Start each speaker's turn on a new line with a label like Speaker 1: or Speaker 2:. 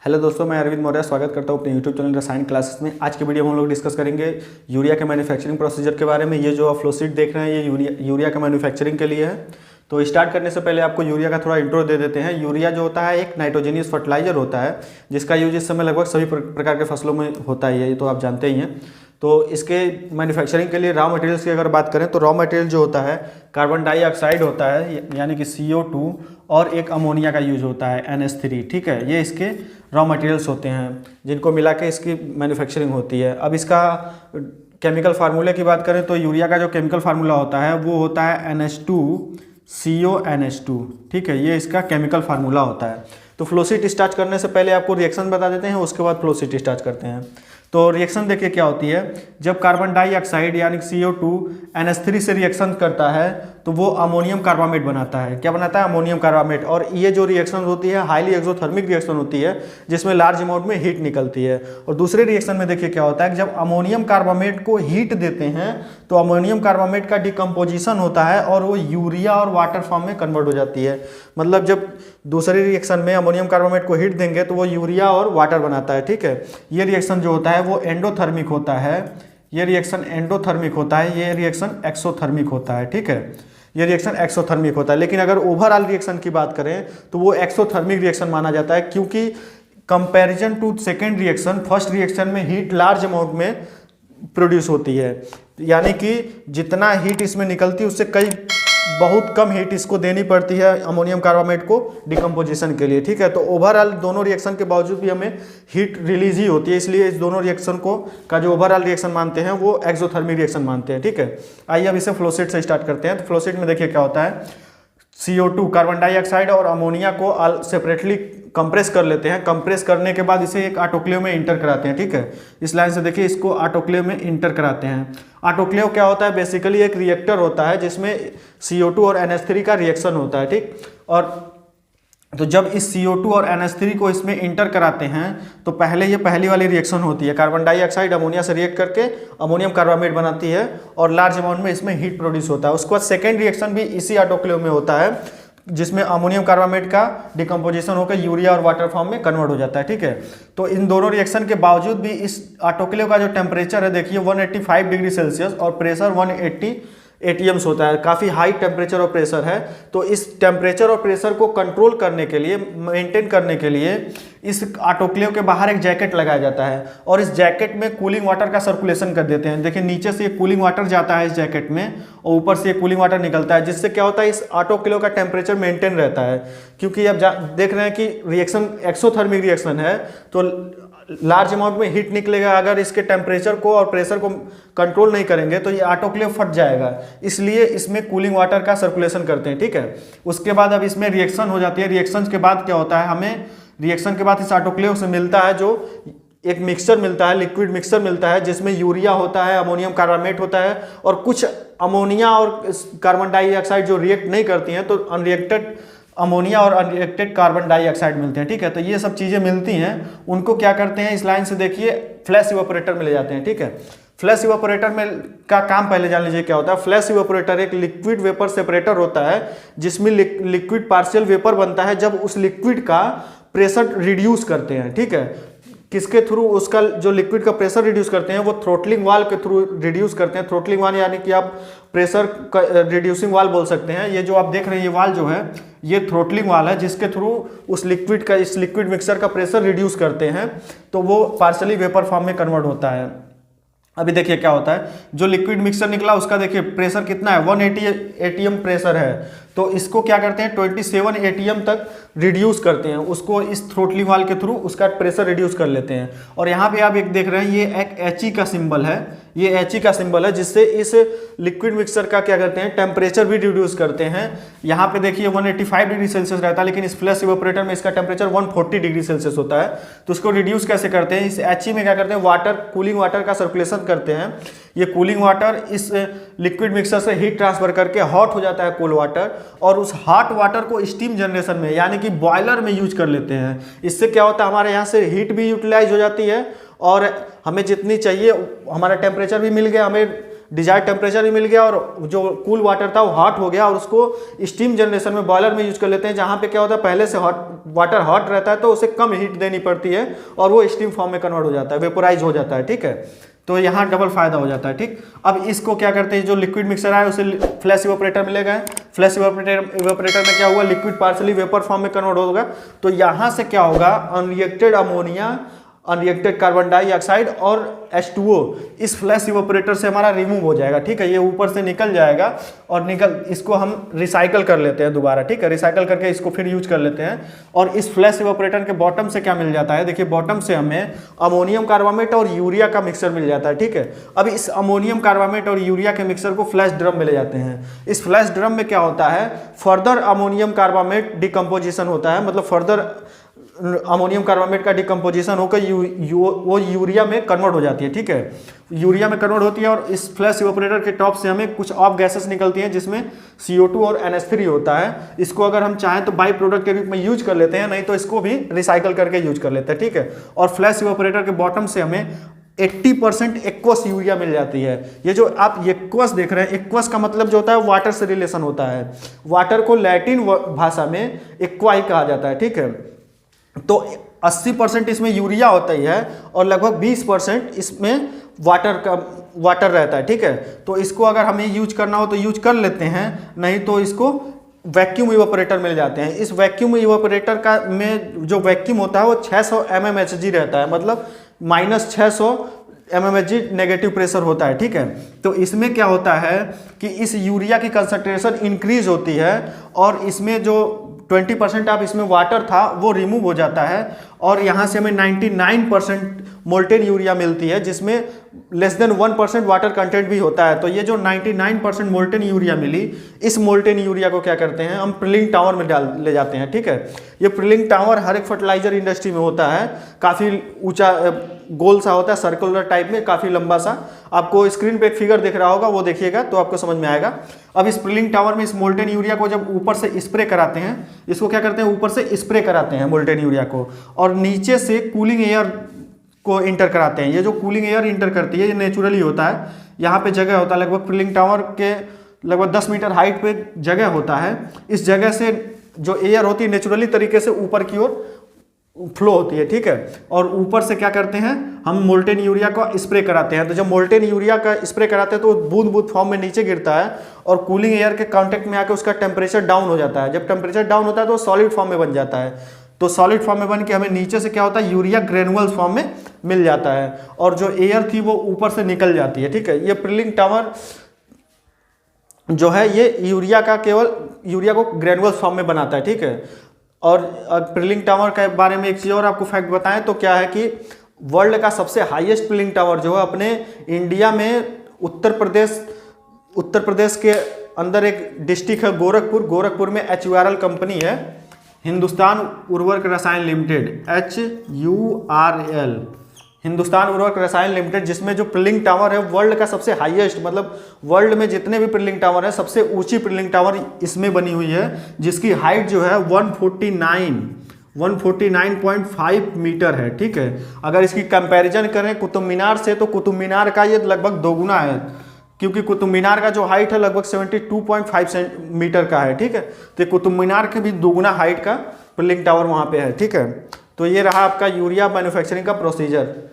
Speaker 1: Hello दोस्तों, मैं अरविंद मौर्य स्वागत करता हूं अपने यूट्यूब चैनल रसायन क्लासेस में। आज की वीडियो में हम लोग डिस्कस करेंगे यूरिया के मैन्युफैक्चरिंग प्रोसीजर के बारे में। ये जो आप फ्लो शीट देख रहे हैं ये यूरिया के मैन्युफैक्चरिंग के लिए है। तो स्टार्ट करने से पहले आपको यूरिया का थोड़ा इंट्रो दे देते हैं। यूरिया जो होता है एक नाइट्रोजनियस फर्टिलाइजर होता है जिसका यूज इस समय लगभग सभी प्रकार के फसलों में होता ही है, ये तो आप जानते ही हैं। तो इसके मैन्युफैक्चरिंग के लिए रॉ मटेरियल्स की अगर बात करें तो रॉ मटेरियल जो होता है कार्बन डाइऑक्साइड होता है यानी कि CO2 और एक अमोनिया का यूज होता है NH3। ठीक है, ये इसके रॉ मटेरियल्स होते हैं जिनको मिला के इसकी मैन्युफैक्चरिंग होती है। अब इसका केमिकल फार्मूले की बात करें तो यूरिया का जो केमिकल फार्मूला होता है वो होता है NH2CONH2। ठीक है, ये इसका केमिकल फार्मूला होता है। तो फ्लोशीट स्टार्ट करने से पहले आपको रिएक्शन बता देते हैं, उसके बाद फ्लोशीट स्टार्ट करते हैं। तो रिएक्शन देखिए क्या होती है। जब कार्बन डाइऑक्साइड यानी CO2 NH3 से रिएक्शन करता है तो वो अमोनियम कार्बामेट बनाता है। क्या बनाता है? Ammonium carbamate. और ये जो रिएक्शन होती है हाईली एक्सोथर्मिक रिएक्शन होती है जिसमें लार्ज अमाउंट में हीट निकलती है। और दूसरे रिएक्शन में देखिए क्या होता है कि जब अमोनियम कार्बामेट को हीट देते हैं तो अमोनियम कार्बामेट का डिकम्पोजिशन होता है और वो यूरिया और वाटर फॉर्म में कन्वर्ट हो जाती है। मतलब जब दूसरे रिएक्शन में अमोनियम कार्बामेट को हीट देंगे तो वो यूरिया और वाटर बनाता है। ठीक है, ये रिएक्शन जो होता है वो एंडोथर्मिक होता है। ये रिएक्शन एंडोथर्मिक होता है, ये रिएक्शन एक्सोथर्मिक होता है। ठीक है, ये रिएक्शन एक्सोथर्मिक होता है। लेकिन अगर ओवरऑल रिएक्शन की बात करें तो वो एक्सोथर्मिक रिएक्शन माना जाता है, क्योंकि comparison to second reaction first reaction में हीट लार्ज अमाउंट में प्रोड्यूस होती है। यानी कि जितना हीट इसमें निकलती है उससे कई बहुत कम हीट इसको देनी पड़ती है अमोनियम कार्बामेट को डिकम्पोजिशन के लिए। ठीक है, तो ओवरऑल दोनों रिएक्शन के बावजूद भी हमें हीट रिलीज ही होती है, इसलिए इस दोनों रिएक्शन को का जो ओवरऑल रिएक्शन मानते हैं वो एक्सोथर्मिक रिएक्शन मानते हैं। ठीक है, आइए अब इसे फ्लोशीट से स्टार्ट करते हैं। तो फ्लोशीट में देखिए क्या होता है। CO2 कार्बन डाइऑक्साइड और अमोनिया को सेपरेटली कंप्रेस कर लेते हैं। कंप्रेस करने के बाद इसे एक ऑटोक्लेव में इंटर कराते हैं। ठीक है, इस लाइन से देखिए इसको ऑटोक्लेव में इंटर कराते हैं। ऑटोक्लेव क्या होता है? बेसिकली एक रिएक्टर होता है जिसमें CO2 और NH3 का रिएक्शन होता है। ठीक, और तो जब इस CO2 और NH3 को इसमें इंटर कराते हैं तो पहले ये पहली वाली रिएक्शन होती है, कार्बन डाइऑक्साइड अमोनिया से रिएक्ट करके अमोनियम कार्बामेट बनाती है और लार्ज अमाउंट में इसमें हीट प्रोड्यूस होता है। उसके बाद सेकेंड रिएक्शन भी इसी ऑटोक्लेव में होता है जिसमें अमोनियम कार्बामेट का डिकम्पोजिशन होकर यूरिया और वाटर फॉर्म में कन्वर्ट हो जाता है। ठीक है, तो इन दोनों रिएक्शन के बावजूद भी इस ऑटोक्लेव का जो टेम्परेचर है देखिए 185 डिग्री सेल्सियस और प्रेशर 180 ATMs होता है। काफ़ी हाई टेम्परेचर और प्रेशर है। तो इस टेम्परेचर और प्रेशर को कंट्रोल करने के लिए, मेंटेन करने के लिए इस ऑटोक्लेव के बाहर एक जैकेट लगाया जाता है और इस जैकेट में कूलिंग वाटर का सर्कुलेशन कर देते हैं। देखिए नीचे से ये कूलिंग वाटर जाता है इस जैकेट में और ऊपर से ये कूलिंग वाटर निकलता है, जिससे क्या होता है इस ऑटोक्लेव का टेम्परेचर मेंटेन रहता है। क्योंकि अब देख रहे हैं कि रिएक्शन एक्सोथर्मिक रिएक्शन है तो लार्ज अमाउंट में हीट निकलेगा। अगर इसके टेम्परेचर को और प्रेशर को कंट्रोल नहीं करेंगे तो ये ऑटोक्लेव फट जाएगा, इसलिए इसमें कूलिंग वाटर का सर्कुलेशन करते हैं। ठीक है, उसके बाद अब इसमें रिएक्शन हो जाती है। रिएक्शन के बाद क्या होता है, हमें रिएक्शन के बाद इस ऑटोक्लेव से मिलता है जो एक मिक्सचर मिलता है, लिक्विड मिक्सचर मिलता है जिसमें यूरिया होता है, अमोनियम कार्बामेट होता है और कुछ अमोनिया और कार्बन डाइऑक्साइड जो रिएक्ट नहीं करती हैं तो अनरिएक्टेड अमोनिया और अनरिएक्टेड कार्बन डाइऑक्साइड मिलते हैं। ठीक है, तो ये सब चीज़ें मिलती हैं, उनको क्या करते हैं इस लाइन से देखिए फ्लैश इवेपोरेटर में ले जाते हैं। ठीक है, फ्लैश इवेपोरेटर में का काम पहले जान लीजिए क्या होता है। फ्लैश इवेपोरेटर एक लिक्विड वेपर सेपरेटर होता है जिसमें लिक्विड पार्शियल वेपर बनता है जब उस लिक्विड का प्रेशर रिड्यूस करते हैं। ठीक है, किसके थ्रू? उसका जो लिक्विड का प्रेशर रिड्यूस करते हैं वो थ्रोटलिंग वाल्व के थ्रू रिड्यूस करते हैं। थ्रोटलिंग वाल्व यानी कि आप प्रेशर रिड्यूसिंग वाल्व बोल सकते हैं। ये जो आप देख रहे हैं ये वाल्व जो है ये थ्रोटलिंग वाल्व है जिसके थ्रू उस लिक्विड का, इस लिक्विड मिक्सचर का प्रेशर रिड्यूस करते हैं तो वो पार्शली वेपर फॉर्म में कन्वर्ट होता है। अभी देखिए क्या होता है, जो लिक्विड मिक्सचर निकला उसका देखिए प्रेशर कितना है, 180 ATM प्रेशर है। तो इसको क्या करते हैं 27 ATM तक रिड्यूस करते हैं, उसको इस थ्रोटलिंग वाल्व के थ्रू उसका प्रेशर रिड्यूस कर लेते हैं। और यहाँ पे आप एक देख रहे हैं ये एक He का सिंबल है, ये He का सिंबल है जिससे इस लिक्विड मिक्सचर का क्या करते हैं टेम्परेचर भी रिड्यूस करते हैं। यहाँ पे देखिए 185 डिग्री सेल्सियस रहता है लेकिन इस फ्लैश इवेपोरेटर में इसका टेम्परेचर 140 डिग्री सेल्सियस होता है। तो उसको रिड्यूस कैसे करते हैं, इस He में क्या करते हैं वाटर, कूलिंग वाटर का सर्कुलेशन करते हैं। ये कूलिंग वाटर इस लिक्विड मिक्सचर से हीट ट्रांसफर करके हॉट हो जाता है कूल वाटर और उस हॉट वाटर को स्टीम जनरेशन में यानी कि बॉयलर में यूज कर लेते हैं। इससे क्या होता है हमारे यहाँ से हीट भी यूटिलाइज हो जाती है और हमें जितनी चाहिए, हमारा टेम्परेचर भी मिल गया, हमें डिजायर्ड टेम्परेचर भी मिल गया और जो कूल वाटर था वो हॉट हो गया और उसको स्टीम जनरेशन में बॉयलर में यूज कर लेते हैं, जहाँ पे क्या होता है पहले से वाटर हॉट रहता है तो उसे कम हीट देनी पड़ती है और वो स्टीम फॉर्म में कन्वर्ट हो जाता है, वेपोराइज हो जाता है। ठीक है, तो यहाँ डबल फायदा हो जाता है। ठीक, अब इसको क्या करते हैं, जो लिक्विड मिक्सर है उसे फ्लैश इवेपोरेटर मिलेगा। फ्लैश इवेपोरेटर में क्या हुआ, लिक्विड पार्सली वेपर फॉर्म में कन्वर्ट होगा। तो यहाँ से क्या होगा, unreacted ammonia, unreacted carbon dioxide और H2O इस फ्लैश इवेपोरेटर से हमारा रिमूव हो जाएगा। ठीक है, ये ऊपर से निकल जाएगा और इसको हम रिसाइकल कर लेते हैं दोबारा। ठीक है, रिसाइकल करके इसको फिर यूज कर लेते हैं। और इस फ्लैश इवेपोरेटर के बॉटम से क्या मिल जाता है, देखिए बॉटम से हमें अमोनियम कार्बामेट और यूरिया का मिक्सर मिल जाता है। ठीक है, अब इस अमोनियम कार्बामेट और यूरिया के मिक्सर को फ्लैश ड्रम में ले जाते हैं। इस फ्लैश ड्रम में क्या होता है, फर्दर अमोनियम कार्बामेट डिकम्पोजिशन होता है, मतलब फर्दर अमोनियम कार्बामेट का डिकम्पोजिशन होकर वो यूरिया में कन्वर्ट हो जाती है। ठीक है, यूरिया में कन्वर्ट होती है और इस फ्लैश इवेपोरेटर के टॉप से हमें कुछ ऑफ गैसेस निकलती हैं जिसमें CO2 और NH3 होता है। इसको अगर हम चाहें तो बाई प्रोडक्ट के रूप में यूज कर लेते हैं, नहीं तो इसको भी रिसाइकल करके यूज कर लेते हैं। ठीक है, और फ्लैश इवेपोरेटर के बॉटम से हमें 80% एक्वस यूरिया मिल जाती है। ये जो आप एक्वस देख रहे हैं, एक्वस का मतलब जो होता है वाटर से रिलेशन होता है। वाटर को लैटिन भाषा में एक्वा ही कहा जाता है। ठीक है, तो 80% इसमें यूरिया होता ही है और लगभग 20% इसमें वाटर रहता है। ठीक है, तो इसको अगर हमें यूज करना हो तो यूज कर लेते हैं, नहीं तो इसको वैक्यूम इवेपोरेटर मिल जाते हैं। इस वैक्यूम इवेपोरेटर का में जो वैक्यूम होता है वो 600 mmHg रहता है, मतलब -600 mmHg नेगेटिव प्रेशर होता है। ठीक है, तो इसमें क्या होता है कि इस यूरिया की कंसंट्रेशन इंक्रीज होती है और इसमें जो 20% आप इसमें वाटर था वो रिमूव हो जाता है और यहाँ से हमें 99% मोल्टेन यूरिया मिलती है जिसमें लेस देन 1% वाटर कंटेंट भी होता है। तो ये जो 99% मोल्टेन यूरिया मिली, इस मोल्टेन यूरिया को क्या करते हैं हम प्रिलिंग टावर में ले जाते हैं। ठीक है, ये प्रिलिंग टावर हर एक फर्टिलाइजर इंडस्ट्री में होता है, काफ़ी ऊंचा गोल सा होता है, सर्कुलर टाइप में, काफ़ी लंबा सा। आपको स्क्रीन पे एक फिगर दिख रहा होगा, वो देखिएगा तो आपको समझ में आएगा। अब इस प्रिलिंग टावर में इस मोल्टेन यूरिया को जब ऊपर से स्प्रे कराते हैं, इसको क्या करते हैं ऊपर से स्प्रे कराते हैं मोल्टेन यूरिया को, और नीचे से कूलिंग एयर को इंटर कराते हैं। ये जो कूलिंग एयर इंटर करती है ये नेचुरली होता है। यहाँ पे जगह होता है, लगभग प्रिलिंग टावर के लगभग 10 मीटर हाइट पे जगह होता है। इस जगह से जो एयर होती है नेचुरली तरीके से ऊपर की ओर फ्लो होती है। ठीक है, और ऊपर से क्या करते हैं हम मोल्टेन यूरिया का स्प्रे कराते हैं। तो जब मोल्टेन यूरिया का स्प्रे कराते हैं तो बूंद बूंद फॉर्म में नीचे गिरता है और कूलिंग एयर के कांटेक्ट में आकर उसका टेम्परेचर डाउन हो जाता है। जब टेम्परेचर डाउन होता है तो सॉलिड फॉर्म में बन जाता है। तो सॉलिड फॉर्म में बन के हमें नीचे से क्या होता है यूरिया ग्रेनुअल्स फॉर्म में मिल जाता है और जो एयर थी वो ऊपर से निकल जाती है। ठीक है, ये प्रिलिंग टावर जो है ये यूरिया को ग्रेनुअल्स फॉर्म में बनाता है। ठीक है, और प्रिलिंग टावर के बारे में एक चीज़ और आपको फैक्ट बताएं तो क्या है कि वर्ल्ड का सबसे हाईएस्ट प्रिलिंग टावर जो है अपने इंडिया में उत्तर प्रदेश के अंदर एक डिस्ट्रिक्ट है गोरखपुर में HURL कंपनी है, हिंदुस्तान उर्वरक रसायन लिमिटेड, HURL, हिंदुस्तान उर्वरक रसायन लिमिटेड, जिसमें जो प्रिलिंग टावर है वर्ल्ड का सबसे हाईएस्ट, मतलब वर्ल्ड में जितने भी प्रिलिंग टावर है सबसे ऊंची प्रिलिंग टावर इसमें बनी हुई है, जिसकी हाइट जो है 149.5 मीटर है। ठीक है, अगर इसकी कंपैरिजन करें कुतुब मीनार से तो कुतुब मीनार का ये लगभग दोगुना है, क्योंकि कुतुब मीनार का जो हाइट है लगभग 72.5 मीटर का है। ठीक है, तो कुतुब मीनार के भी दोगुना हाइट का प्रिलिंग टावर वहाँ पे है। ठीक है, तो ये रहा आपका यूरिया मैन्युफैक्चरिंग का प्रोसीजर।